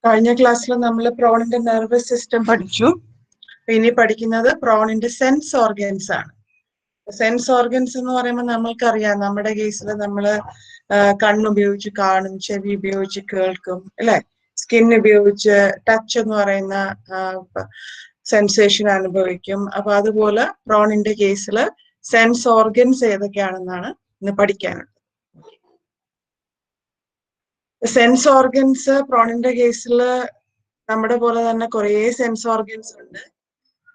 കഴിഞ്ഞ ക്ലാസ്സിൽ നമ്മൾ പ്രോണിന്റെ നെർവസ് സിസ്റ്റം പഠിച്ചു. ഇനി പഠിക്കുന്നത് പ്രോണിന്റെ സെൻസ് ഓർഗൻസ് ആണ്. സെൻസ് ഓർഗൻസ് എന്ന് പറയുമ്പോൾ നമ്മൾക്കറിയാം, നമ്മുടെ കേസിൽ നമ്മൾ കണ്ണുപയോഗിച്ച് കാണും, ചെവി ഉപയോഗിച്ച് കേൾക്കും, അല്ലെ? സ്കിൻ ഉപയോഗിച്ച് ടച്ച് എന്ന് പറയുന്ന സെൻസേഷൻ അനുഭവിക്കും. അപ്പൊ അതുപോലെ പ്രോണിന്റെ കേസിൽ സെൻസ് ഓർഗൻസ് ഏതൊക്കെയാണെന്നാണ് ഇന്ന് പഠിക്കാനുള്ളത്. സെൻസ് ഓർഗൻസ് പ്രോണിന്റെ കേസിൽ നമ്മുടെ പോലെ തന്നെ കുറേ സെൻസ് ഓർഗൻസ് ഉണ്ട്.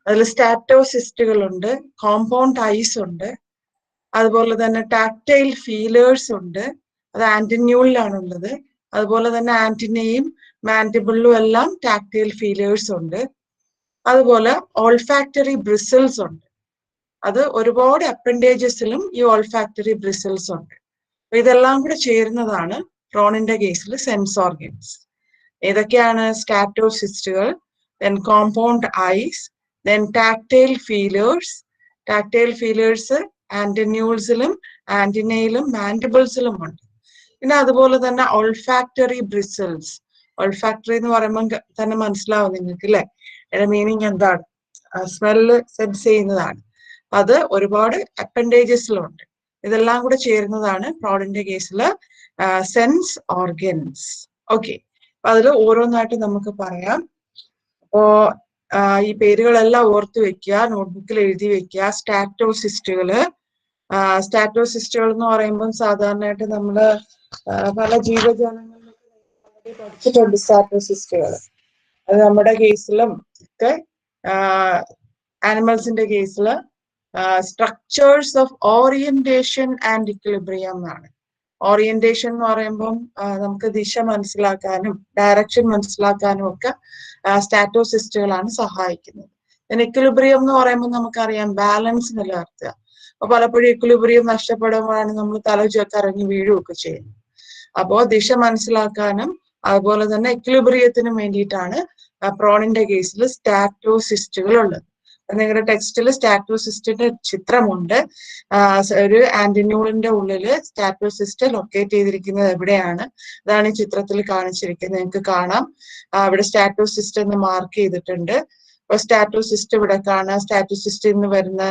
അതിൽ സ്റ്റാറ്റോസിസ്റ്റുകളുണ്ട്, കോമ്പൗണ്ട് ഐസ് ഉണ്ട്, അതുപോലെ തന്നെ ടാക്ടൈൽ ഫീലേഴ്സ് ഉണ്ട്. അത് ആന്റിന്യൂളിലാണുള്ളത്. അതുപോലെ തന്നെ ആന്റിനയും മാൻഡിബിളിലും എല്ലാം ടാക്ടൈൽ ഫീലേഴ്സ് ഉണ്ട്. അതുപോലെ ഓൾഫാക്ടറി ബ്രിസിൽസ് ഉണ്ട്. അത് ഒരുപാട് അപ്പൻഡേജസിലും ഈ ഓൾഫാക്ടറി ബ്രിസിൽസ് ഉണ്ട്. ഇതെല്ലാം കൂടെ ചേരുന്നതാണ് പ്രോണിന്റെ കേസിൽ സെൻസ് ഓർഗൻസ്. ഏതൊക്കെയാണ്? സ്റ്റാറ്റോസിസ്റ്റുകൾ, then compound eyes, then tactile feelers. Tactile feelers ആന്റിന്യൂൾസിലും ആന്റിനയിലും മാൻഡിബിൾസിലും ഉണ്ട്. പിന്നെ അതുപോലെ തന്നെ ഓൾഫാക്ടറി ബ്രിസിൽസ്. ഓൾഫാക്ടറി എന്ന് പറയുമ്പോൾ തന്നെ മനസ്സിലാവും നിങ്ങൾക്ക്, അല്ലെ? അതിന്റെ മീനിങ് എന്താണ്? സ്മെല്ല് സെൻസ് ചെയ്യുന്നതാണ്. അത് ഒരുപാട് അപ്പൻഡേജസിലുണ്ട്. ഇതെല്ലാം കൂടെ ചേരുന്നതാണ് പ്രോണിന്റെ കേസില് സെൻസ് ഓർഗൻസ്. ഓക്കെ, അപ്പൊ അതിൽ ഓരോന്നായിട്ട് നമുക്ക് പറയാം. അപ്പോ ഈ പേരുകളെല്ലാം ഓർത്ത് വെക്കുക, നോട്ട്ബുക്കിൽ എഴുതി വെക്കുക. സ്റ്റാറ്റോസിസ്റ്റുകള്. സ്റ്റാറ്റോസിസ്റ്റുകൾ എന്ന് പറയുമ്പോൾ സാധാരണയായിട്ട് നമ്മള് പല ജീവജാലങ്ങളിലൊക്കെ പഠിച്ചിട്ടുണ്ട് സ്റ്റാറ്റോസിസ്റ്റുകൾ. അത് നമ്മുടെ കേസിലും ഒക്കെ ആനിമൽസിന്റെ കേസില് structures of orientation and equilibrium എന്നാണ്. ഓറിയന്റേഷൻ എന്ന് പറയുമ്പം നമുക്ക് ദിശ മനസ്സിലാക്കാനും ഡയറക്ഷൻ മനസ്സിലാക്കാനും ഒക്കെ സ്റ്റാറ്റോസിസ്റ്റുകളാണ് സഹായിക്കുന്നത്. ഇക്വിലിബ്രിയം എന്ന് പറയുമ്പോൾ നമുക്കറിയാം ബാലൻസ് നിലനിർത്തുക. അപ്പൊ പലപ്പോഴും ഇക്വിലിബ്രിയം നഷ്ടപ്പെടുമ്പോഴാണ് നമ്മൾ കറങ്ങി വീഴുകയൊക്കെ ചെയ്യുന്നത്. അപ്പോ ദിശ മനസ്സിലാക്കാനും അതുപോലെ തന്നെ ഇക്വിലിബ്രിയത്തിനും വേണ്ടിയിട്ടാണ് പ്രോണിന്റെ കേസിൽ സ്റ്റാറ്റോസിസ്റ്റുകൾ ഉള്ളത്. നിങ്ങളുടെ ടെക്സ്റ്റിൽ സ്റ്റാറ്റോസിസ്റ്റിന്റെ ചിത്രമുണ്ട്. ഒരു ആന്റിന്യൂളിന്റെ ഉള്ളില് സ്റ്റാറ്റോസിസ്റ്റ് ലൊക്കേറ്റ് ചെയ്തിരിക്കുന്നത് എവിടെയാണ്? അതാണ് ഈ ചിത്രത്തിൽ കാണിച്ചിരിക്കുന്നത്. നിങ്ങൾക്ക് കാണാം, ഇവിടെ സ്റ്റാറ്റോസിസ്റ്റ് എന്ന് മാർക്ക് ചെയ്തിട്ടുണ്ട്. അപ്പൊ സ്റ്റാറ്റോസിസ്റ്റ് ഇവിടെ കാണാം. സ്റ്റാറ്റോസിസ്റ്റിൽ നിന്ന് വരുന്ന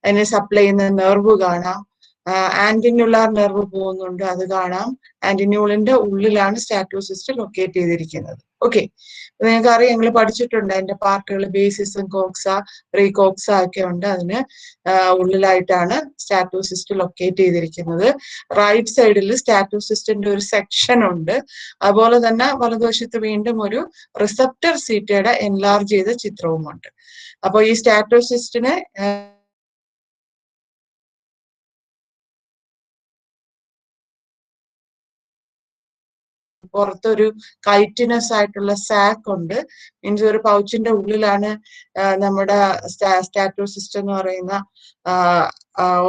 അതിനെ സപ്ലൈ ചെയ്യുന്ന നെർവ് കാണാം. ആന്റിന്യൂലാർ നെർവ് പോകുന്നുണ്ട്, അത് കാണാം. ആന്റിന്യൂളിന്റെ ഉള്ളിലാണ് സ്റ്റാറ്റോസിസ്റ്റ് ലൊക്കേറ്റ് ചെയ്തിരിക്കുന്നത്. ഓക്കെ, നിങ്ങൾക്ക് അറിയാം, നിങ്ങൾ പഠിച്ചിട്ടുണ്ട് അതിന്റെ പാർട്ടുകൾ. ബേസിസും കോക്സ, പ്രീകോക്സ ഒക്കെ ഉണ്ട്. അതിന് ഉള്ളിലായിട്ടാണ് സ്റ്റാറ്റോസിസ്റ്റ് ലൊക്കേറ്റ് ചെയ്തിരിക്കുന്നത്. റൈറ്റ് സൈഡിൽ സ്റ്റാറ്റോസിസ്റ്റിന്റെ ഒരു സെക്ഷൻ ഉണ്ട്. അതുപോലെ തന്നെ വലതുവശത്ത് വീണ്ടും ഒരു റിസപ്റ്റർ സീറ്റയുടെ എൻലാർജ് ചെയ്ത ചിത്രവുമുണ്ട്. അപ്പൊ ഈ സ്റ്റാറ്റോസിസ്റ്റിനെ പുറത്തൊരു കൈറ്റിനസ് ആയിട്ടുള്ള സാക്ക് ഉണ്ട്. മീൻസ് ഒരു പൗച്ചിന്റെ ഉള്ളിലാണ് നമ്മുടെ സ്റ്റാറ്റോസിസ്റ്റ് എന്ന് പറയുന്ന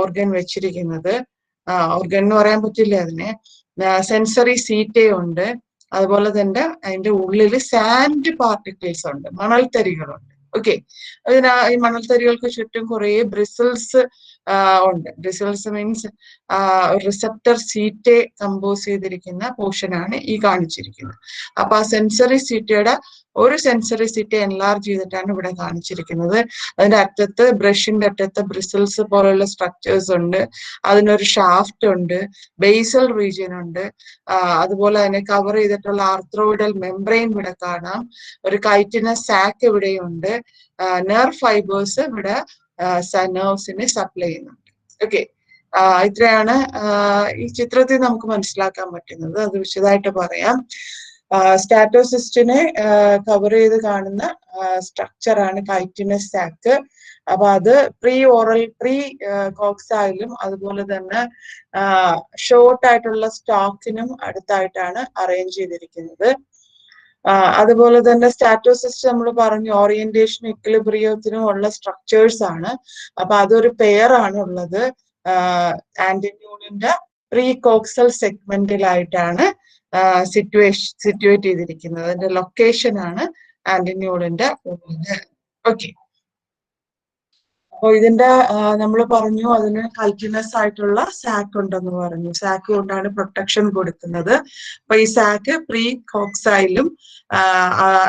ഓർഗൻ വെച്ചിരിക്കുന്നത്. ഓർഗൻ എന്ന് പറയാൻ പറ്റില്ല അതിനെ. സെൻസറി സീറ്റേ ഉണ്ട്. അതുപോലെ തന്നെ അതിന്റെ ഉള്ളിൽ സാൻഡ് പാർട്ടിക്കിൾസ് ഉണ്ട്, മണൽത്തരികളുണ്ട്. ഓക്കെ, ഈ മണൽത്തരികൾക്ക് ചുറ്റും കുറെ ബ്രിസിൽസ് ഉണ്ട്. ബ്രിസിൽസ് മീൻസ് റിസപ്റ്റർ സീറ്റെ കമ്പോസ് ചെയ്തിരിക്കുന്ന പോർഷനാണ് ഈ കാണിച്ചിരിക്കുന്നത്. അപ്പൊ ആ സെൻസറി സീറ്റയുടെ ഒരു സെൻസറി സീറ്റെ എൻലാർജ് ചെയ്തിട്ടാണ് ഇവിടെ കാണിച്ചിരിക്കുന്നത്. അതിന്റെ അറ്റത്ത്, ബ്രഷിന്റെ അറ്റത്ത് ബ്രിസിൽസ് പോലുള്ള സ്ട്രക്ചേഴ്സ് ഉണ്ട്. അതിനൊരു ഷാഫ്റ്റ് ഉണ്ട്, ബേസൽ റീജിയൻ ഉണ്ട്. അതുപോലെ തന്നെ കവർ ചെയ്തിട്ടുള്ള ആർത്രോയിഡൽ മെംബ്രെയിൻ ഇവിടെ കാണാം. ഒരു കൈറ്റിനസ് സാക്ക് ഇവിടെയുണ്ട്. നെർവ് ഫൈബേഴ്സ് ഇവിടെ നെർവ്സിനെ സപ്ലൈ ചെയ്യുന്നുണ്ട്. ഓക്കെ, ഇത്രയാണ് ഈ ചിത്രത്തിൽ നമുക്ക് മനസ്സിലാക്കാൻ പറ്റുന്നത്. അത് വിശദമായിട്ട് പറയാം. സ്റ്റാറ്റോസിസ്റ്റിനെ കവർ ചെയ്ത് കാണുന്ന സ്ട്രക്ചറാണ് കൈറ്റിനസ് സാക്ക്. അപ്പൊ അത് പ്രീ കോക്സായിലും അതുപോലെ തന്നെ ഷോർട്ട് ആയിട്ടുള്ള സ്റ്റോക്കിനും അടുത്തായിട്ടാണ് അറേഞ്ച് ചെയ്തിരിക്കുന്നത്. അതുപോലെ തന്നെ സ്റ്റാറ്റോസിസ്റ്റ് നമ്മൾ പറഞ്ഞു ഓറിയന്റേഷനും ഇക്വിലിബ്രിയത്തിനും ഉള്ള സ്ട്രക്ചേഴ്സ് ആണ്. അപ്പൊ അതൊരു പെയർ ആണ് ഉള്ളത്. ആന്റിന്യൂളിന്റെ പ്രീ കോക്സൽ സെഗ്മെന്റിലായിട്ടാണ് സിറ്റുവേറ്റ് ചെയ്തിരിക്കുന്നത്. അതിന്റെ ലൊക്കേഷൻ ആണ് ആന്റിന്യൂളിന്റെ ഉള്ളില്. ഓക്കെ, അപ്പൊ ഇതിന്റെ നമ്മൾ പറഞ്ഞു അതിന് കൾട്ടിനസ് ആയിട്ടുള്ള സാക്ക് ഉണ്ടെന്ന് പറഞ്ഞു. സാക്ക് കൊണ്ടാണ് പ്രൊട്ടക്ഷൻ കൊടുക്കുന്നത്. അപ്പൊ ഈ സാക്ക് പ്രീ കോക്സൈലും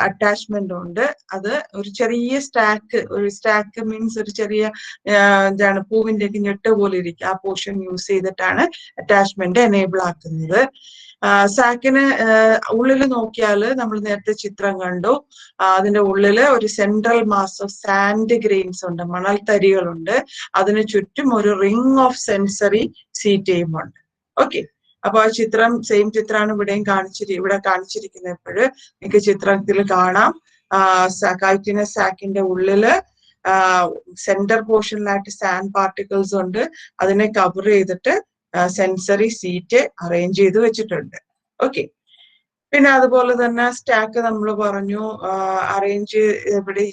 അറ്റാച്ച്മെന്റും ഉണ്ട്. അത് ഒരു ചെറിയ സ്റ്റാക്ക് മീൻസ് ഒരു ചെറിയ എന്താണ് പൂവിന്റെ ഒക്കെ ഞെട്ട് പോലെ ഇരിക്കും. ആ പോർഷൻ യൂസ് ചെയ്തിട്ടാണ് അറ്റാച്ച്മെന്റ് എനേബിൾ ആക്കുന്നത്. സാക്കിന് ഉള്ളിൽ നോക്കിയാൽ നമ്മൾ നേരത്തെ ചിത്രം കണ്ടു. അതിന്റെ ഉള്ളില് ഒരു central mass of sand grains ഉണ്ട്, മണൽത്തരികളുണ്ട്. അതിന് ചുറ്റും ഒരു റിംഗ് ഓഫ് സെൻസറി സീറ്റയും ഉണ്ട്. ഓക്കെ, അപ്പൊ ആ ചിത്രം സെയിം ചിത്രമാണ് ഇവിടെ കാണിച്ചിരിക്കുന്നത്. എപ്പോഴ് നിങ്ങൾക്ക് ചിത്രത്തിൽ കാണാം കൈറ്റിനസ് സാക്കിന്റെ ഉള്ളില് സെന്റർ പോർഷനിലായിട്ട് സാൻഡ് പാർട്ടിക്കിൾസ് ഉണ്ട്. അതിനെ കവർ ചെയ്തിട്ട് സെൻസറി സീറ്റ് അറേഞ്ച് ചെയ്ത് വെച്ചിട്ടുണ്ട്. ഓക്കെ, പിന്നെ അതുപോലെ തന്നെ സ്റ്റാക്ക് നമ്മൾ പറഞ്ഞു അറേഞ്ച് ഇവിടെ ഈ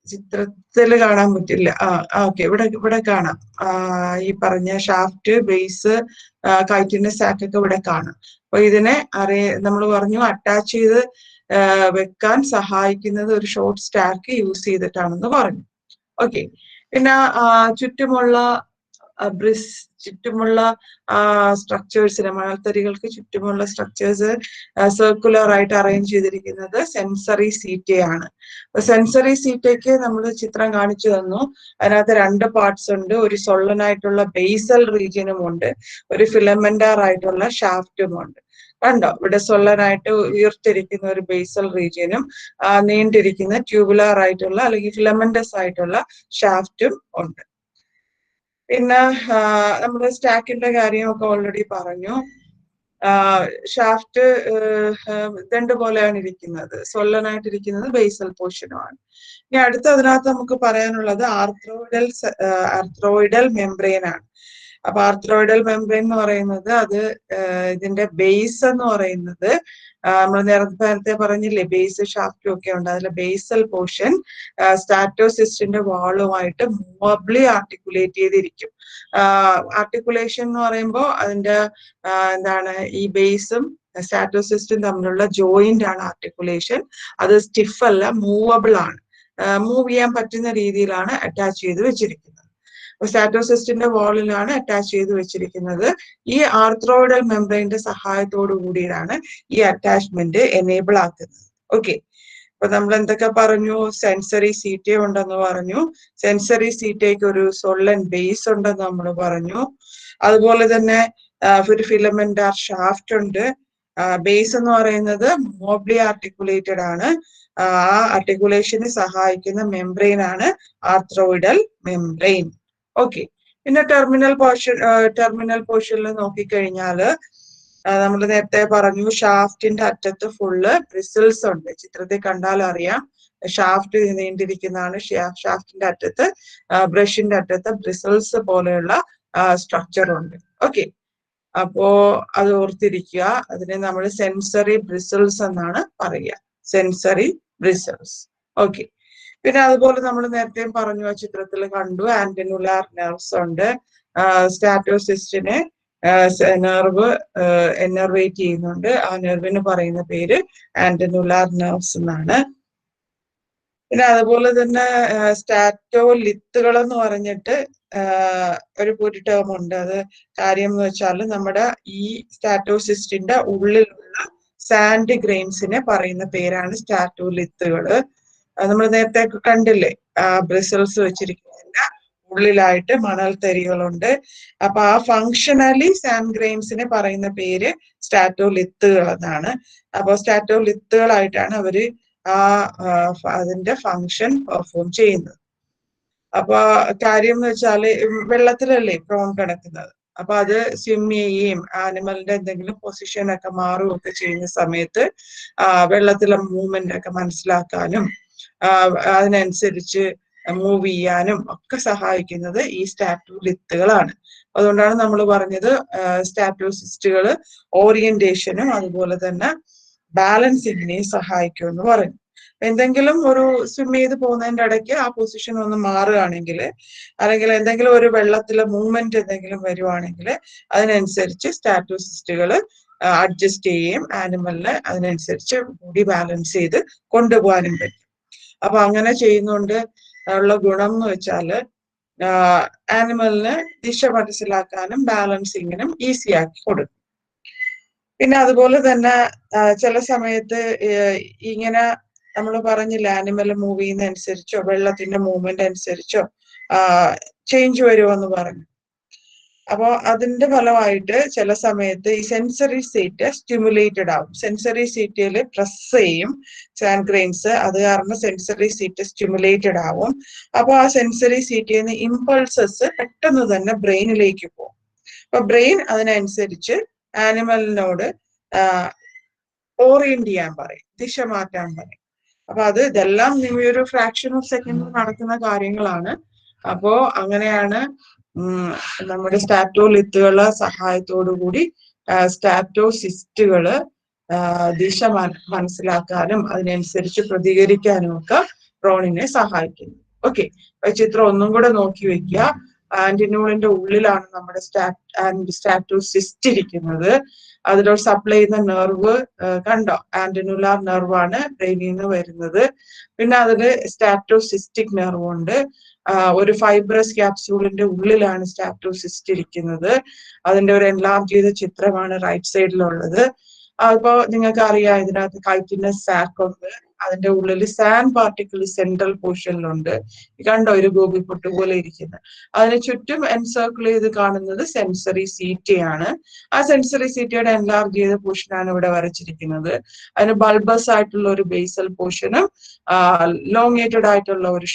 ചിത്രത്തില് കാണാൻ പറ്റില്ല. ഓക്കെ, ഇവിടെ കാണാം. ഈ പറഞ്ഞ ഷാഫ്റ്റ്, ബേസ്, കൈറ്റിന്റെ സ്റ്റാക്ക് ഒക്കെ ഇവിടെ കാണാം. അപ്പൊ ഇതിനെ നമ്മൾ പറഞ്ഞു അറ്റാച്ച് ചെയ്ത് വെക്കാൻ സഹായിക്കുന്നത് ഒരു ഷോർട്ട് സ്റ്റാക്ക് യൂസ് ചെയ്തിട്ടാണെന്ന് പറഞ്ഞു. ഓക്കെ, പിന്നെ ചുറ്റുമുള്ള സ്ട്രക്ചേഴ്സിന്, മണൽത്തരികൾക്ക് ചുറ്റുമുള്ള സ്ട്രക്ചേഴ്സ് സർക്കുലർ ആയിട്ട് അറേഞ്ച് ചെയ്തിരിക്കുന്നത് സെൻസറി സീറ്റയാണ്. സെൻസറി സീറ്റയ്ക്ക് നമ്മൾ ചിത്രം കാണിച്ചു തന്നു. അതിനകത്ത് 2 പാർട്സ് ഉണ്ട്. ഒരു സൊള്ളനായിട്ടുള്ള ബേസൽ റീജിയനും ഉണ്ട്, ഒരു ഫിലമെന്റാർ ആയിട്ടുള്ള ഷാഫ്റ്റും ഉണ്ട്. കണ്ടോ, ഇവിടെ സൊള്ളനായിട്ട് ഉയർത്തിരിക്കുന്ന ഒരു ബേസൽ റീജിയനും നീണ്ടിരിക്കുന്ന ട്യൂബുലാർ ആയിട്ടുള്ള അല്ലെങ്കിൽ ഫിലമെന്റസ് ആയിട്ടുള്ള ഷാഫ്റ്റും ഉണ്ട്. പിന്നെ നമ്മുടെ സ്റ്റാക്കിന്റെ കാര്യമൊക്കെ ഓൾറെഡി പറഞ്ഞു. ഷാഫ്റ്റ് ദണ്ട് പോലെയാണ് ഇരിക്കുന്നത്, സൊല്ലനായിട്ടിരിക്കുന്നത് ബേസൽ പോർഷനുമാണ്. ഇനി അതിനകത്ത് നമുക്ക് പറയാനുള്ളത് ആർത്രോയിഡൽ മെംബ്രെയിൻ ആണ്. അപ്പൊ ആർത്രോയിഡൽ മെംബ്രെയിൻ എന്ന് പറയുന്നത് ഇതിന്റെ ബേസ് എന്ന് പറയുന്നത് നമ്മൾ നേരത്തെ പറഞ്ഞില്ലേ, ബേസ് ഷാഫ്റ്റും ഒക്കെ ഉണ്ട്. അതിലെ ബേസൽ പോർഷൻ സ്റ്റാറ്റോസിസ്റ്റിന്റെ വാളുമായിട്ട് മൂവബ്ലി ആർട്ടിക്കുലേറ്റ് ചെയ്തിരിക്കും. ആർട്ടിക്കുലേഷൻ എന്ന് പറയുമ്പോൾ അതിന്റെ എന്താണ്, ഈ ബേസും സ്റ്റാറ്റോസിസ്റ്റും തമ്മിലുള്ള ജോയിന്റ് ആണ് ആർട്ടിക്കുലേഷൻ. അത് സ്റ്റിഫ് അല്ല, മൂവബിൾ ആണ്. മൂവ് ചെയ്യാൻ പറ്റുന്ന രീതിയിലാണ് അറ്റാച്ച് ചെയ്ത് വെച്ചിരിക്കുന്നത്. സ്റ്റാറ്റോസിസ്റ്റിന്റെ വാളിലാണ് അറ്റാച്ച് ചെയ്ത് വെച്ചിരിക്കുന്നത്. ഈ ആർത്രോയിഡൽ മെംബ്രെയിന്റെ സഹായത്തോടു കൂടിയാണ് ഈ അറ്റാച്ച്മെന്റ് എനേബിൾ ആക്കുന്നത്. ഓക്കെ, അപ്പൊ നമ്മൾ എന്തൊക്കെ പറഞ്ഞു? സെൻസറി സീറ്റേ ഉണ്ടെന്ന് പറഞ്ഞു. സെൻസറി സീറ്റയ്ക്ക് ഒരു സൊള്ളൻ ബേസ് ഉണ്ടെന്ന് നമ്മൾ പറഞ്ഞു. അതുപോലെ തന്നെ ഒരു ഫിലമെന്റാർ ഷാഫ്റ്റ് ഉണ്ട്. ബേസ് എന്ന് പറയുന്നത് മോബ്ലി ആർട്ടിക്കുലേറ്റഡ് ആണ്. ആ ആർട്ടിക്കുലേഷന് സഹായിക്കുന്ന മെംബ്രെയിൻ ആണ് ആർത്രോയിഡൽ മെംബ്രെയിൻ. ഓക്കെ, പിന്നെ ടെർമിനൽ പോർഷനിൽ നോക്കിക്കഴിഞ്ഞാല് നമ്മൾ നേരത്തെ പറഞ്ഞു ഷാഫ്റ്റിന്റെ അറ്റത്ത് ഫുള്ള് ബ്രിസിൽസ് ഉണ്ട്. ചിത്രത്തിൽ കണ്ടാൽ അറിയാം, ഷാഫ്റ്റ് നീണ്ടിരിക്കുന്നതാണ്. ഷാഫ്റ്റിന്റെ അറ്റത്ത്, ബ്രഷിന്റെ അറ്റത്ത് ബ്രിസിൽസ് പോലെയുള്ള സ്ട്രക്ചർ ഉണ്ട്. ഓക്കെ, അപ്പോ അത് ഓർത്തിരിക്കുക. അതിനെ നമ്മൾ സെൻസറി ബ്രിസിൽസ് എന്നാണ് പറയുക, സെൻസറി ബ്രിസിൽസ്. ഓക്കെ, പിന്നെ അതുപോലെ നമ്മൾ നേരത്തെ പറഞ്ഞു, ആ ചിത്രത്തിൽ കണ്ടു, ആന്റിനുലാർ നെർവ്സ് ഉണ്ട്. സ്റ്റാറ്റോസിസ്റ്റിനെ നെർവ് എനർവേറ്റ് ചെയ്യുന്നുണ്ട്. ആ നെർവിന് പറയുന്ന പേര് ആന്റിനുലാർ നെർവ്സ് എന്നാണ്. പിന്നെ അതുപോലെ തന്നെ സ്റ്റാറ്റോലിത്തുകൾ എന്ന് പറഞ്ഞിട്ട് ഒരു ടേം ഉണ്ട്. അത് കാര്യം എന്ന് വെച്ചാൽ നമ്മുടെ ഈ സ്റ്റാറ്റോസിസ്റ്റിന്റെ ഉള്ളിലുള്ള സാൻഡ് ഗ്രെയിൻസിനെ പറയുന്ന പേരാണ് സ്റ്റാറ്റോലിത്തുകള്. നമ്മൾ നേരത്തെ കണ്ടില്ലേ, ബ്രിസിൽസ് വെച്ചിരിക്കുന്നതിന്റെ ഉള്ളിലായിട്ട് മണൽത്തരികളുണ്ട്. അപ്പൊ ആ ഫങ്ഷണലി സാൻഡ് ഗ്രെയിൻസിനെ പറയുന്ന പേര് സ്റ്റാറ്റോലിത്തുകൾ എന്നാണ്. അപ്പൊ സ്റ്റാറ്റോലിത്തുകളായിട്ടാണ് അവര് അതിന്റെ ഫങ്ഷൻ പെർഫോം ചെയ്യുന്നത്. അപ്പൊ കാര്യം എന്ന് വെച്ചാല് വെള്ളത്തിലല്ലേ പ്രോൺ കിടക്കുന്നത്. അപ്പൊ അത് സ്വിം ചെയ്യുകയും ആനിമലിന്റെ എന്തെങ്കിലും പൊസിഷൻ ഒക്കെ മാറുകയൊക്കെ ചെയ്യുന്ന സമയത്ത് വെള്ളത്തിലെ മൂവ്മെന്റ് ഒക്കെ മനസ്സിലാക്കാനും അതിനനുസരിച്ച് മൂവ് ചെയ്യാനും ഒക്കെ സഹായിക്കുന്നത് ഈ സ്റ്റാറ്റോലിത്തുകളാണ്. അതുകൊണ്ടാണ് നമ്മൾ പറഞ്ഞത് സ്റ്റാറ്റോസിസ്റ്റുകൾ ഓറിയന്റേഷനും അതുപോലെ തന്നെ ബാലൻസിങ്ങിനെ സഹായിക്കുമെന്ന് പറഞ്ഞു. എന്തെങ്കിലും ഒരു സ്വിം ചെയ്ത് പോകുന്നതിന്റെ ഇടയ്ക്ക് ആ പൊസിഷൻ ഒന്ന് മാറുകയാണെങ്കിൽ, അല്ലെങ്കിൽ എന്തെങ്കിലും ഒരു വെള്ളത്തിലെ മൂവ്മെന്റ് എന്തെങ്കിലും വരുവാണെങ്കിൽ അതിനനുസരിച്ച് സ്റ്റാറ്റോസിസ്റ്റുകൾ അഡ്ജസ്റ്റ് ചെയ്യുകയും ആനിമലിനെ അതിനനുസരിച്ച് ബോഡി ബാലൻസ് ചെയ്ത് കൊണ്ടുപോകാനും പറ്റും. അപ്പൊ അങ്ങനെ ചെയ്യുന്നോണ്ട് ഉള്ള ഗുണം എന്ന് വെച്ചാല് ആനിമലിന് ദിശ മനസ്സിലാക്കാനും ബാലൻസിങ്ങിനും ഈസി ആക്കി കൊടുക്കും. പിന്നെ അതുപോലെ തന്നെ ചില സമയത്ത് ഇങ്ങനെ നമ്മൾ പറഞ്ഞില്ല, ആനിമൽ മൂവ് ചെയ്യുന്നതനുസരിച്ചോ വെള്ളത്തിന്റെ മൂവ്മെന്റ് അനുസരിച്ചോ ചേഞ്ച് വരുമെന്ന് പറഞ്ഞു. അപ്പോൾ അതിന്റെ ഫലമായിട്ട് ചില സമയത്ത് ഈ സെൻസറി സീറ്റ് സ്റ്റിമുലേറ്റഡ് ആവും. സെൻസറി സീറ്റിൽ പ്രസ് ചെയ്യും സാൻഡ് ഗ്രെയിൻസ്, അത് കാരണം സെൻസറി സീറ്റ് സ്റ്റിമുലേറ്റഡ് ആവും. അപ്പോൾ ആ സെൻസറി സീറ്റിൽ നിന്ന് ഇമ്പൾസസ് പെട്ടെന്ന് തന്നെ ബ്രെയിനിലേക്ക് പോകും. അപ്പൊ ബ്രെയിൻ അതിനനുസരിച്ച് ആനിമലിനോട് ഓറിയന്റ് ചെയ്യാൻ പറയും, ദിശ മാറ്റാൻ പറയും. അപ്പൊ ഇതെല്ലാം ഒരു ഫ്രാക്ഷൻ ഓഫ് സെക്കൻഡിൽ നടക്കുന്ന കാര്യങ്ങളാണ്. അപ്പോ അങ്ങനെയാണ് നമ്മുടെ സ്റ്റാറ്റോലിത്തുകളുടെ സഹായത്തോടു കൂടി സ്റ്റാറ്റോസിസ്റ്റുകള് ദിശ മനസ്സിലാക്കാനും അതിനനുസരിച്ച് പ്രതികരിക്കാനും ഒക്കെ പ്രോണിനെ സഹായിക്കുന്നു. ഓക്കെ, ചിത്രം ഒന്നും കൂടെ നോക്കി വെക്കുക. ആന്റിനൂളിന്റെ ഉള്ളിലാണ് നമ്മുടെ സ്റ്റാറ്റോസിസ്റ്റ് ഇരിക്കുന്നത്. അതിലൂടെ സപ്ലൈ ചെയ്യുന്ന നെർവ് കണ്ടോ, ആന്റിനുലാർ നെർവാണ് ബ്രെയിനിൽ നിന്ന് വരുന്നത്. പിന്നെ അതില് സ്റ്റാറ്റോസിസ്റ്റിക് നെർവ് ഉണ്ട്. ഒരു ഫൈബ്രസ് ക്യാപ്സ്യൂളിന്റെ ഉള്ളിലാണ് സ്റ്റാറ്റോസിസ്റ്റ് ഇരിക്കുന്നത്. അതിന്റെ ഒരു എൻലാർജ് ചെയ്ത ചിത്രമാണ് റൈറ്റ് സൈഡിലുള്ളത്. അപ്പോ നിങ്ങൾക്ക് അറിയാം, ഇതിനകത്ത് കൈറ്റിനസ് സാക്ക് ഉണ്ട്, അതിന്റെ ഉള്ളിൽ സാൻഡ് പാർട്ടിക്കിൾ സെൻട്രൽ പോർഷനിലുണ്ട്. കണ്ടോ, ഒരു ഗോപിപ്പൊട്ട് പോലെ ഇരിക്കുന്നത്. അതിന് ചുറ്റും എൻസർക്കിൾ ചെയ്ത് കാണുന്നത് സെൻസറി സീറ്റയാണ്. ആ സെൻസറി സീറ്റയുടെ എൻലാർജ് ചെയ്ത പോർഷനാണ് ഇവിടെ വരച്ചിരിക്കുന്നത്. അതിന് ബൾബസ് ആയിട്ടുള്ള ഒരു ബേസൽ പോർഷനും ലോങ്ങേറ്റഡ് ആയിട്ടുള്ള ഒരു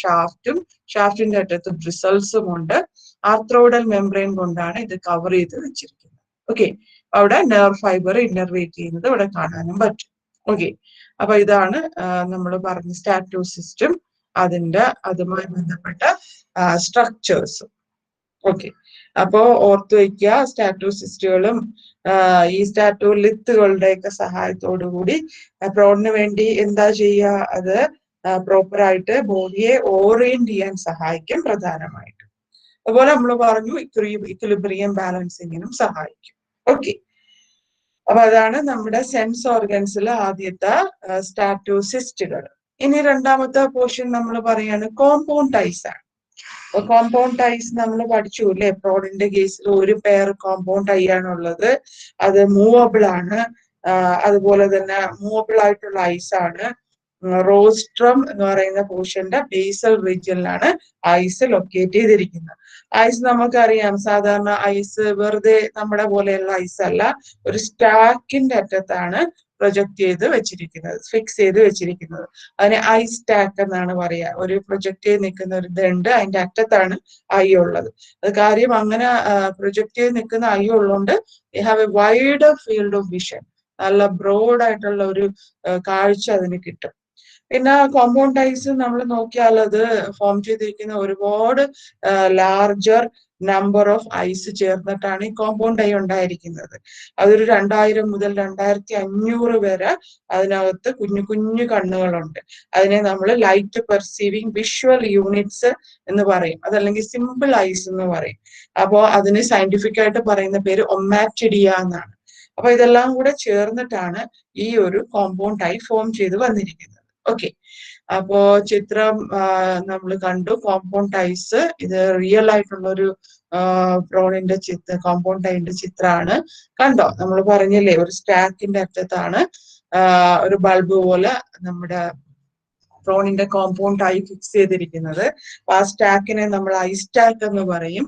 ഷാഫ്റ്റിന്റെ അറ്റത്ത് ബ്രിസൽസും ഉണ്ട്. ആർത്രോയിഡൽ മെംബ്രെയിൻ കൊണ്ടാണ് ഇത് കവർ ചെയ്ത് വെച്ചിരിക്കുന്നത്. ഓക്കെ, അവിടെ നെർവ് ഫൈബർ ഇന്നർവേറ്റ് ചെയ്യുന്നത് ഇവിടെ കാണാനും പറ്റും. ഓക്കെ, അപ്പൊ ഇതാണ് നമ്മൾ പറഞ്ഞ സ്റ്റാറ്റോസിസ്റ്റും അതുമായി ബന്ധപ്പെട്ട സ്ട്രക്ചേഴ്സും. ഓക്കെ, അപ്പോ ഓർത്തു വയ്ക്കുക, സ്റ്റാറ്റോസിസ്റ്റുകളും ഈ സ്റ്റാറ്റോലിത്തുകളുടെ ഒക്കെ സഹായത്തോടു കൂടി പ്രോണിന് വേണ്ടി എന്താ ചെയ്യുക, അത് പ്രോപ്പറായിട്ട് ബോഡിയെ ഓറിയന്റ് ചെയ്യാൻ സഹായിക്കും പ്രധാനമായിട്ടും. അതുപോലെ നമ്മൾ പറഞ്ഞു ഇക്വിലിബ്രിയം ബാലൻസിങ്ങിനും സഹായിക്കും. ഓക്കെ, അപ്പൊ അതാണ് നമ്മുടെ സെൻസ് ഓർഗൻസിലെ ആദ്യത്തെ സ്റ്റാറ്റോസിസ്റ്റുകൾ. ഇനി രണ്ടാമത്തെ പോർഷൻ നമ്മൾ പറയാണ് കോമ്പൗണ്ട് ടൈസ് ആണ്. അപ്പൊ കോമ്പൗണ്ട് ടൈസ് നമ്മൾ പഠിച്ചു അല്ലെ, പ്രോണിന്റെ കേസിൽ ഒരു പെയർ കോമ്പൗണ്ട് ടൈ ആണുള്ളത്. അത് മൂവബിൾ ആണ്. അതുപോലെ തന്നെ മൂവബിൾ ആയിട്ടുള്ള ഐസ് ആണ്. റോസ്ട്രം എന്ന് പറയുന്ന പോർഷന്റെ ബേസൽ റീജിയനിലാണ് ഐസ് ലൊക്കേറ്റ് ചെയ്തിരിക്കുന്നത്. ഐസ് നമുക്കറിയാം, സാധാരണ ഐസ് വെറുതെ നമ്മുടെ പോലെയുള്ള ഐസ് അല്ല, ഒരു സ്റ്റാക്കിന്റെ അറ്റത്താണ് പ്രൊജക്ട് ചെയ്ത് വെച്ചിരിക്കുന്നത്, ഫിക്സ് ചെയ്ത് വെച്ചിരിക്കുന്നത്. അതിന് ഐ സ്റ്റാക്ക് എന്നാണ് പറയുക. ഒരു പ്രൊജക്ട് ചെയ്ത് നിൽക്കുന്ന ഒരു ഇതുണ്ട്, അതിന്റെ അറ്റത്താണ് ഐ ഉള്ളത്. അത് കാര്യം അങ്ങനെ പ്രൊജക്ട് ചെയ്ത് നിൽക്കുന്ന ഐ ഉള്ളതുകൊണ്ട് you have A wide field of vision, നല്ല ബ്രോഡ് ആയിട്ടുള്ള ഒരു കാഴ്ച അതിന് കിട്ടും. പിന്നെ കോമ്പൗണ്ട് ടൈസ് നമ്മൾ നോക്കിയാൽ അത് ഫോം ചെയ്തിരിക്കുന്ന ഒരുപാട് ലാർജർ നമ്പർ ഓഫ് ഐസ് ചേർന്നിട്ടാണ് ഈ കോമ്പൗണ്ട് ഐ ഉണ്ടായിരിക്കുന്നത്. അതൊരു 2000 മുതൽ 2500 വരെ അതിനകത്ത് കുഞ്ഞു കുഞ്ഞു കണ്ണുകളുണ്ട്. അതിനെ നമ്മൾ ലൈറ്റ് പെർസീവിങ് വിഷ്വൽ യൂണിറ്റ്സ് എന്ന് പറയും, അതല്ലെങ്കിൽ സിമ്പിൾ ഐസ് എന്ന് പറയും. അപ്പോൾ അതിന് സയന്റിഫിക് ആയിട്ട് പറയുന്ന പേര് ഒമാറ്റിഡിയ എന്നാണ്. അപ്പൊ ഇതെല്ലാം കൂടെ ചേർന്നിട്ടാണ് ഈ ഒരു കോമ്പൗണ്ട് ഐ ഫോം ചെയ്ത് വന്നിരിക്കുന്നത്. ഓക്കെ, അപ്പോ ചിത്രം നമ്മൾ കണ്ടു, കോമ്പൗണ്ട് ടൈസ്. ഇത് റിയൽ ആയിട്ടുള്ള ഒരു പ്രോണിന്റെ കോമ്പൗണ്ട് ടൈന്റെ ചിത്രമാണ്. കണ്ടോ, നമ്മൾ പറഞ്ഞില്ലേ, ഒരു സ്റ്റാക്കിന്റെ അറ്റത്താണ് ഒരു ബൾബ് പോലെ നമ്മുടെ പ്രോണിന്റെ കോമ്പൗണ്ട് ആയി ഫിക്സ് ചെയ്തിരിക്കുന്നത്. ആ സ്റ്റാക്കിനെ നമ്മൾ ഐ സ്റ്റാക്ക് എന്ന് പറയും.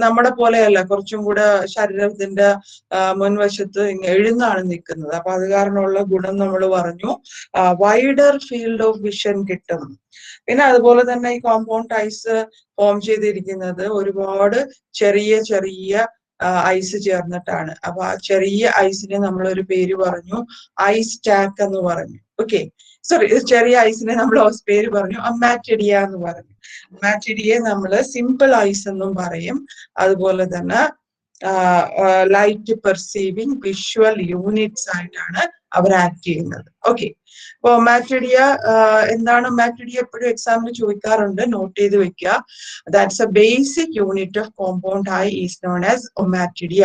നമ്മുടെ പോലെയല്ല, കുറച്ചും കൂടെ ശരീരത്തിന്റെ മുൻവശത്ത് എഴുന്നാണ് നിൽക്കുന്നത്. അപ്പൊ അത് കാരണമുള്ള ഗുണം നമ്മൾ പറഞ്ഞു, വൈഡർ ഫീൽഡ് ഓഫ് വിഷൻ കിട്ടും. പിന്നെ അതുപോലെ തന്നെ ഈ കോമ്പൗണ്ട് ഐസ് ഫോം ചെയ്തിരിക്കുന്നത് ഒരുപാട് ചെറിയ ചെറിയ ഐസ് ചേർന്നിട്ടാണ്. അപ്പൊ ആ ചെറിയ ഐസിനെ നമ്മളൊരു പേര് പറഞ്ഞു, ഐ സ്റ്റാക്ക് എന്ന് പറഞ്ഞു. ഓക്കെ, സോറി, ചെറിയ ഐസിനെ നമ്മൾ പേര് പറഞ്ഞു ഒമാറ്റിഡിയ എന്ന് പറഞ്ഞു. ഒമാറ്റിഡിയെ നമ്മൾ സിമ്പിൾ ഐസ് എന്നും പറയും. അതുപോലെ തന്നെ ലൈറ്റ് പെർസീവിങ് വിഷ്വൽ യൂണിറ്റ്സ് ആയിട്ടാണ് അവർ ആക്ട് ചെയ്യുന്നത്. ഓക്കെ, അപ്പൊ ഒമാറ്റിഡിയ എന്താണ്? ഒമാറ്റിഡിയ എപ്പോഴും എക്സാമിന് ചോദിക്കാറുണ്ട്, നോട്ട് ചെയ്ത് വെക്കുക. That's a basic unit of compound eye is known as ommatidia.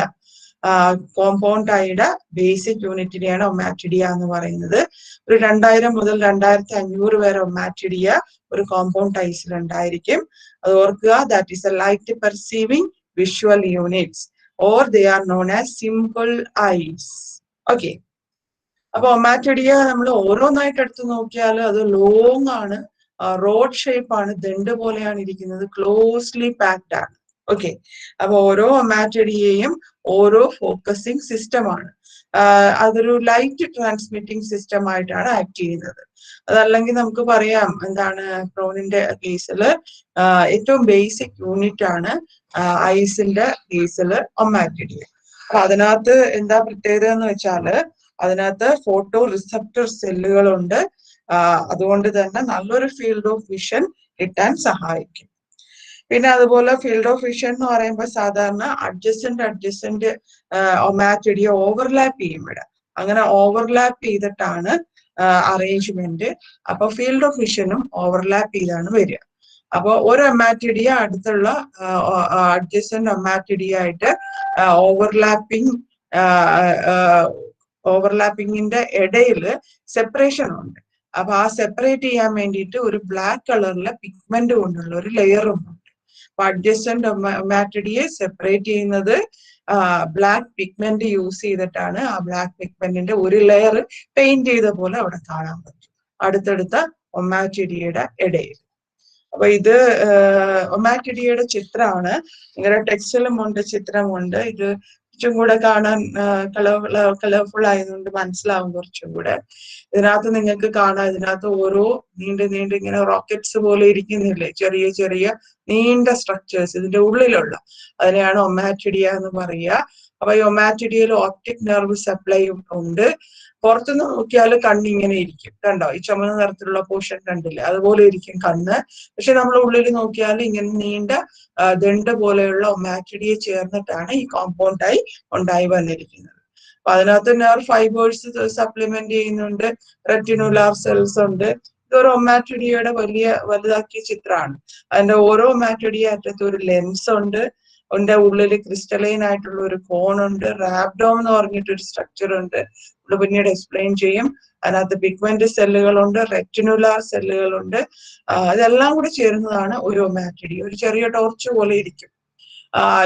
Compound ഐയുടെ ബേസിക് യൂണിറ്റിനെയാണ് ഒമാറ്റിഡിയ എന്ന് പറയുന്നത്. ഒരു 2000 മുതൽ 2500 വരെ ഒമാറ്റിഡിയ ഒരു കോമ്പൗണ്ട് ഐസിൽ ഉണ്ടായിരിക്കും. അത് ഓർക്കുക, that is a light perceiving visual units or they are known as simple eyes. Okay, അപ്പൊ ഒമാറ്റിഡിയ നമ്മൾ ഓരോന്നായിട്ട് എടുത്ത് നോക്കിയാൽ അത് ലോങ് ആണ്, റോഡ് ഷേപ്പ് ആണ്, ദണ്ട് പോലെയാണ് ഇരിക്കുന്നത്, ക്ലോസ്ലി പാക്ഡ് ആണ്. ഓക്കെ, അപ്പൊ ഓരോ ഒമാറ്റിഡിയയും ഓരോ ഫോക്കസിങ് സിസ്റ്റമാണ്. അതൊരു ലൈറ്റ് ട്രാൻസ്മിറ്റിംഗ് സിസ്റ്റം ആയിട്ടാണ് ആക്ട് ചെയ്യുന്നത്. അതല്ലെങ്കിൽ നമുക്ക് പറയാം എന്താണ്, ക്രോണിന്റെ കേസിൽ ഏറ്റവും ബേസിക് യൂണിറ്റ് ആണ് ഐസിന്റെ കേസിൽ ഒമാറ്റിഡിയ. അപ്പൊ അതിനകത്ത് എന്താ പ്രത്യേകത എന്ന് വെച്ചാല് അതിനകത്ത് ഫോട്ടോ റിസപ്റ്റർ സെല്ലുകളുണ്ട്. അതുകൊണ്ട് തന്നെ നല്ലൊരു ഫീൽഡ് ഓഫ് വിഷൻ കിട്ടാൻ സഹായിക്കും. പിന്നെ അതുപോലെ ഫീൽഡ് ഓഫ് വിഷൻ എന്ന് പറയുമ്പോൾ സാധാരണ അഡ്ജസന്റ് ഒമാറ്റിഡിയ ഓവർലാപ്പ് ചെയ്യും ഇവിടെ. അങ്ങനെ ഓവർലാപ്പ് ചെയ്തിട്ടാണ് അറേഞ്ച്മെന്റ്. അപ്പൊ ഫീൽഡ് ഓഫ് വിഷനും ഓവർലാപ്പ് ചെയ്താണ് വരിക. അപ്പൊ ഒരു ഒമാറ്റിഡിയ അടുത്തുള്ള അഡ്ജസന്റ് ഒമാറ്റിഡിയ ആയിട്ട് ഓവർലാപ്പിങ്ങിന്റെ ഇടയിൽ സെപ്പറേഷൻ ഉണ്ട്. അപ്പൊ ആ സെപ്പറേറ്റ് ചെയ്യാൻ വേണ്ടിയിട്ട് ഒരു ബ്ലാക്ക് കളറിലെ പിഗ്മെന്റ് കൊണ്ടുള്ള ഒരു ലെയറും ഉണ്ട്. അപ്പൊ അഡ്ജസന്റ് ഒമാറ്റിഡിയെ സെപ്പറേറ്റ് ചെയ്യുന്നത് ബ്ലാക്ക് പിഗ്മെന്റ് യൂസ് ചെയ്തിട്ടാണ്. ആ ബ്ലാക്ക് പിഗ്മെന്റിന്റെ ഒരു ലെയർ പെയിന്റ് ചെയ്ത പോലെ അവിടെ കാണാൻ പറ്റും അടുത്തടുത്ത ഒമാറ്റിഡിയയുടെ ഇടയിൽ. അപ്പൊ ഇത് ഒമാറ്റിഡിയയുടെ ചിത്രമാണ്. നിങ്ങളുടെ ടെക്സ്റ്റിലും ഉണ്ട്, ചിത്രമുണ്ട്. ഇത് കുറച്ചും കൂടെ കാണാൻ കളർഫുൾ ആയതുകൊണ്ട് മനസ്സിലാവും കുറച്ചും കൂടെ. ഇതിനകത്ത് നിങ്ങൾക്ക് കാണാം, ഇതിനകത്ത് ഓരോ നീണ്ട് ഇങ്ങനെ റോക്കറ്റ്സ് പോലെ ഇരിക്കുന്നില്ലേ, ചെറിയ ചെറിയ നീണ്ട സ്ട്രക്ചേഴ്സ് ഇതിന്റെ ഉള്ളിലുള്ള, അതിനെയാണ് ഒമാറ്റിഡിയ എന്ന് പറയുക. അപ്പൊ ഈ ഒമാറ്റിഡിയയിൽ ഓപ്റ്റിക് നെർവ് സപ്ലൈയും ഉണ്ട്. പുറത്തുനിന്ന് നോക്കിയാൽ കണ്ണിങ്ങനെ ഇരിക്കും, കണ്ടോ? ഈ ചുമന്ന നിറത്തിലുള്ള പോർഷൻ കണ്ടില്ലേ, അതുപോലെ ഇരിക്കും കണ്ണ്. പക്ഷെ നമ്മൾ ഉള്ളിൽ നോക്കിയാൽ ഇങ്ങനെ നീണ്ട ദണ്ട് പോലെയുള്ള ഒമാറ്റിഡിയ ചേർന്നിട്ടാണ് ഈ കോമ്പൗണ്ടായി ഉണ്ടായി വന്നിരിക്കുന്നത്. അപ്പൊ അതിനകത്ത് നെർവ് ഫൈബേഴ്സ് സപ്ലിമെന്റ് ചെയ്യുന്നുണ്ട്, റെറ്റിനുലാർ സെൽസ് ഉണ്ട്. ഇതൊരു ഒമാറ്റിഡിയയുടെ വലുതാക്കിയ ചിത്രമാണ്. അതിന്റെ ഓരോ ഒമാറ്റിഡിയ അറ്റത്ത് ഒരു ലെൻസ് ഉണ്ട്. അതിന്റെ ഉള്ളിൽ ക്രിസ്റ്റലൈൻ ആയിട്ടുള്ള ഒരു കോണുണ്ട്. റാബ്ഡോം എന്ന് പറഞ്ഞിട്ടൊരു സ്ട്രക്ചർ ഉണ്ട്, നമ്മൾ പിന്നീട് എക്സ്പ്ലെയിൻ ചെയ്യും. അതിനകത്ത് പിഗ്മെന്റ് സെല്ലുകളുണ്ട്, റെറ്റിനുലാർ സെല്ലുകളുണ്ട്. ഇതെല്ലാം കൂടി ചേരുന്നതാണ് ഒരു ഒമാറ്റിഡിയ. ഒരു ചെറിയ ടോർച്ച് പോലെ ഇരിക്കും.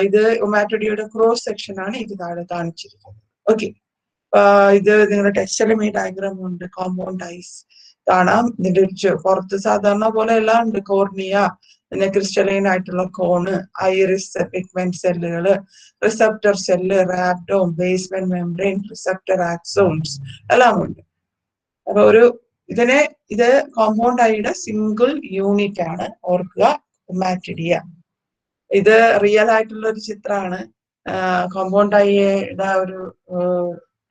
ഇത് ഒമാറ്റിഡിയയുടെ ക്രോസ് സെക്ഷൻ ആണ് ഇത് താഴെ കാണിച്ചിരിക്കുന്നത്. ഓക്കെ, ഇത് നിങ്ങളുടെ ടെക്സ്റ്റിലും ഈ ഡയഗ്രാം ഉണ്ട്. കോമ്പൗണ്ട് ഐസ് കാണാം. ഇതിന്റെ പുറത്ത് സാധാരണ പോലെ എല്ലാം ഉണ്ട്. കോർണിയ, പിന്നെ ക്രിസ്റ്റലൈൻ ആയിട്ടുള്ള കോണ്, ഐറിസ്, പിഗ്മെന്റ് സെല്ലുകള്, receptor cell, rhabdom, basement membrane, receptor axons എല്ലാം ഉണ്ട്. അപ്പൊ ഇത് കോമ്പൗണ്ട് ഐയുടെ സിംഗിൾ യൂണിറ്റ് ആണ്, ഓർക്കുക, ഒമാറ്റിഡിയ. ഇത് റിയൽ ആയിട്ടുള്ള ഒരു ചിത്രമാണ്. കോമ്പൗണ്ട് ഐയുടെ ഒരു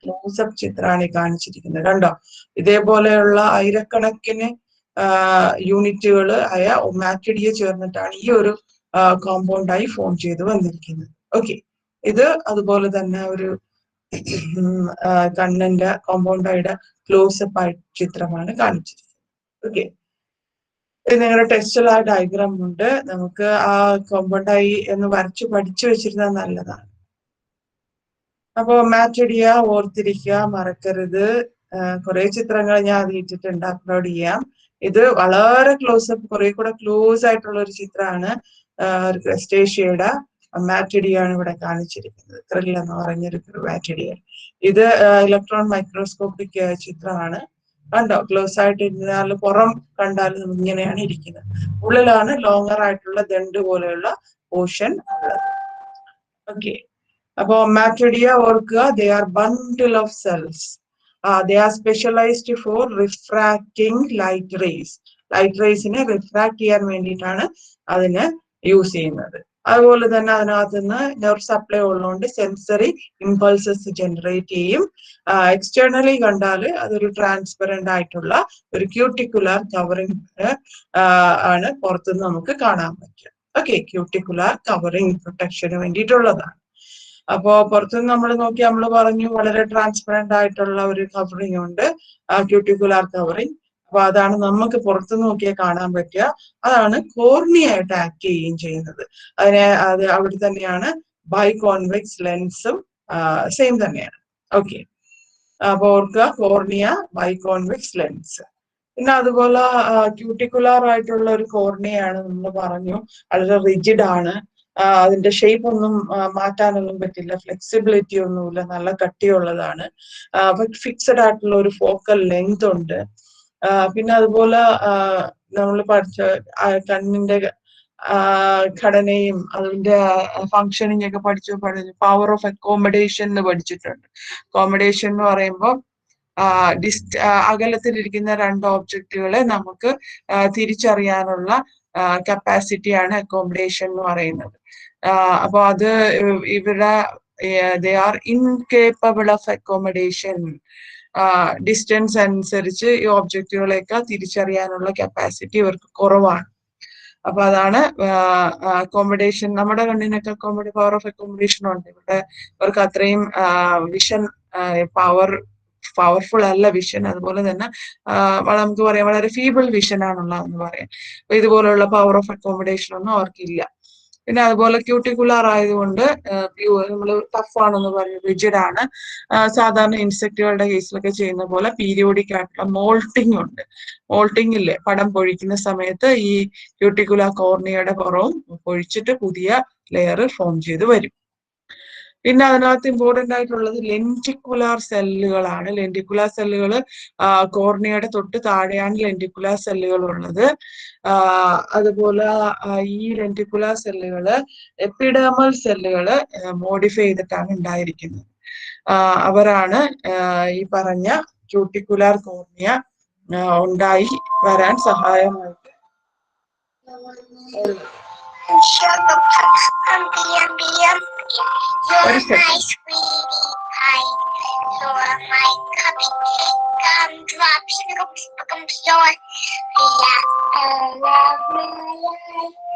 ക്ലോസപ്പ് ചിത്രമാണ് ഈ കാണിച്ചിരിക്കുന്നത്, കണ്ടോ? ഇതേപോലെയുള്ള ആയിരക്കണക്കിന് യൂണിറ്റുകൾ ആയ ഒമാറ്റിഡിയ ചേർന്നിട്ടാണ് ഈ ഒരു കോമ്പൗണ്ട് ആയി ഫോം ചെയ്ത് വന്നിരിക്കുന്നത്. ഓക്കെ, ഇത് അതുപോലെ തന്നെ ഒരു കണ്ണിന്റെ കോമ്പൗണ്ട് ഐയുടെ ക്ലോസപ്പ് ആയിട്ട് ചിത്രമാണ് കാണിച്ചിരിക്കുന്നത്. ഓക്കെ, ഇത് നിങ്ങളുടെ ടെക്സ്റ്റിൽ ആ ഡയഗ്രാം ഉണ്ട്. നമുക്ക് ആ കോമ്പൗണ്ട് ഐ എന്ന് വരച്ച് പഠിച്ചു വെച്ചിരുന്നാൽ നല്ലതാണ്. അപ്പൊ ഒമാറ്റിഡിയ ഓർത്തിരിക്കുക, മറക്കരുത്. കുറെ ചിത്രങ്ങൾ ഞാൻ അത് ഇട്ടിട്ടുണ്ട്, അപ്ലോഡ് ചെയ്യാം. ഇത് വളരെ ക്ലോസപ്പ്, കുറെ കൂടെ ക്ലോസ് ആയിട്ടുള്ള ഒരു ചിത്രമാണ്. ക്രസ്റ്റേഷ്യയുടെ ഒമാറ്റിഡിയ ആണ് ഇവിടെ കാണിച്ചിരിക്കുന്നത്. ക്രിൽ എന്ന് പറഞ്ഞൊരു ഒമാറ്റിഡിയ. ഇത് ഇലക്ട്രോൺ മൈക്രോസ്കോപ്പിക് ചിത്രമാണ്. കണ്ടോ? ക്ലോസ് ആയിട്ട് ഇരുന്നാൽ പുറം കണ്ടാൽ നമുക്ക് ഇങ്ങനെയാണ് ഇരിക്കുന്നത്. ഉള്ളിലാണ് ലോങ്ങർ ആയിട്ടുള്ള ദണ്ട് പോലെയുള്ള പോർഷൻ ഉള്ളത്. ഓക്കെ, അപ്പൊ ഒമാറ്റിഡിയ ഓർക്കുക, they are bundle of cells. They are specialised for refracting light rays. Light റേസിനെ റിഫ്രാക്ട് ചെയ്യാൻ വേണ്ടിയിട്ടാണ് അതിന് യൂസ് ചെയ്യുന്നത്. അതുപോലെ തന്നെ അതിനകത്ത് നിന്ന് നെർവ് സപ്ലൈ ഉള്ളതുകൊണ്ട് സെൻസറി ഇമ്പൾസസ് ജനറേറ്റ് ചെയ്യും. എക്സ്റ്റേണലി കണ്ടാൽ അതൊരു ട്രാൻസ്പെറന്റ് ആയിട്ടുള്ള ഒരു ക്യൂട്ടിക്കുലാർ കവറിംഗ് ആണ് പുറത്തുനിന്ന് നമുക്ക് കാണാൻ പറ്റുക. ഓക്കെ, ക്യൂട്ടിക്കുലാർ കവറിംഗ് പ്രൊട്ടക്ഷന് വേണ്ടിയിട്ടുള്ളതാണ്. അപ്പോ പുറത്തുനിന്ന് നമ്മൾ നോക്കി, നമ്മൾ പറഞ്ഞു വളരെ ട്രാൻസ്പെറന്റ് ആയിട്ടുള്ള ഒരു കവറിംഗ് ഉണ്ട്, ക്യൂട്ടിക്കുലാർ കവറിംഗ്. അപ്പൊ അതാണ് നമുക്ക് പുറത്തു നോക്കിയാൽ കാണാൻ പറ്റുക. അതാണ് കോർണിയായിട്ട് ആക്ട് ചെയ്യുകയും ചെയ്യുന്നത്. അത് അവിടെ തന്നെയാണ് ബൈകോൺവെക്സ് ലെൻസും സെയിം തന്നെയാണ്. ഓക്കെ, അപ്പൊ ഓർക്കുക കോർണിയ ബൈകോൺവെക്സ് ലെൻസ്. പിന്നെ അതുപോലെ ക്യൂട്ടിക്കുലാർ ആയിട്ടുള്ള ഒരു കോർണിയാണ് നമ്മൾ പറഞ്ഞു, വളരെ റിജിഡ് ആണ്. അതിന്റെ ഷേപ്പ് ഒന്നും മാറ്റാനൊന്നും പറ്റില്ല, ഫ്ലെക്സിബിലിറ്റി ഒന്നുമില്ല, നല്ല കട്ടിയുള്ളതാണ്. ഫിക്സഡ് ആയിട്ടുള്ള ഒരു ഫോക്കൽ ലെങ്ത് ഉണ്ട്. പിന്നെ അതുപോലെ നമ്മൾ പഠിച്ച കണ്ണിന്റെ ഘടനയും അതിന്റെ ഫങ്ഷനിങ് ഒക്കെ പഠിച്ചു. പവർ ഓഫ് അക്കോമഡേഷൻ എന്ന് പഠിച്ചിട്ടുണ്ട്. അക്കോമഡേഷൻ എന്ന് പറയുമ്പോൾ അകലത്തിലിരിക്കുന്ന രണ്ട് ഓബ്ജക്റ്റുകളെ നമുക്ക് തിരിച്ചറിയാനുള്ള കപ്പാസിറ്റിയാണ് അക്കോമഡേഷൻ എന്ന് പറയുന്നത്. അപ്പൊ അത് ഇവിടെ they are incapable of accommodation. Distance അനുസരിച്ച് ഈ ഓബ്ജക്റ്റുകളെയൊക്കെ തിരിച്ചറിയാനുള്ള കപ്പാസിറ്റി ഇവർക്ക് കുറവാണ്. അപ്പൊ അതാണ് അക്കോമഡേഷൻ. നമ്മുടെ കണ്ണിനൊക്കെ പവർ ഓഫ് അക്കോമഡേഷൻ ഉണ്ട്. ഇവിടെ ഇവർക്ക് അത്രയും വിഷൻ പവർഫുൾ അല്ല വിഷൻ. അതുപോലെ തന്നെ നമുക്ക് പറയാം വളരെ ഫീബിൾ വിഷൻ ആണുള്ളതെന്ന് പറയാം. അപ്പൊ ഇതുപോലുള്ള പവർ ഓഫ് അക്കോമഡേഷൻ ഒന്നും അവർക്കില്ല. പിന്നെ അതുപോലെ ക്യൂട്ടിക്കുലാർ ആയതുകൊണ്ട് നമ്മൾ ടഫ് ആണെന്ന് പറയും, റിജിഡ് ആണ്. സാധാരണ ഇൻസെക്റ്റുകളുടെ കേസിലൊക്കെ ചെയ്യുന്ന പോലെ പീരിയോഡിക് ആയിട്ടുള്ള മോൾട്ടിംഗ് ഉണ്ട്. മോൾട്ടിംഗ് ഇല്ലേ, പടം പൊഴിക്കുന്ന സമയത്ത് ഈ ക്യൂട്ടിക്കുലാർ കോർണിയയുടെ പുറവും പൊഴിച്ചിട്ട് പുതിയ ലെയർ ഫോം ചെയ്ത് വരും. പിന്നെ അതിനകത്ത് ഇമ്പോർട്ടന്റ് ആയിട്ടുള്ളത് ലെന്റിക്കുലാർ സെല്ലുകളാണ്. ലെന്റിക്കുലാർ സെല്ലുകൾ കോർണിയയുടെ തൊട്ട് താഴെയാണ് ലെന്റിക്കുലാർ സെല്ലുകൾ ഉള്ളത്. അതുപോലെ ഈ ലെന്റിക്കുലാർ സെല്ലുകള് എപ്പിഡെർമൽ സെല്ലുകള് മോഡിഫൈ ചെയ്തിട്ടാണ് ഉണ്ടായിരിക്കുന്നത്. അവരാണ് ഈ പറഞ്ഞ ക്യൂട്ടിക്കുലാർ കോർണിയ ഉണ്ടായി വരാൻ സഹായമായിട്ട്. Shut up. Diam. You're my sweetie pie. You're my cupcake. Gumdrops. Yeah, I love my life.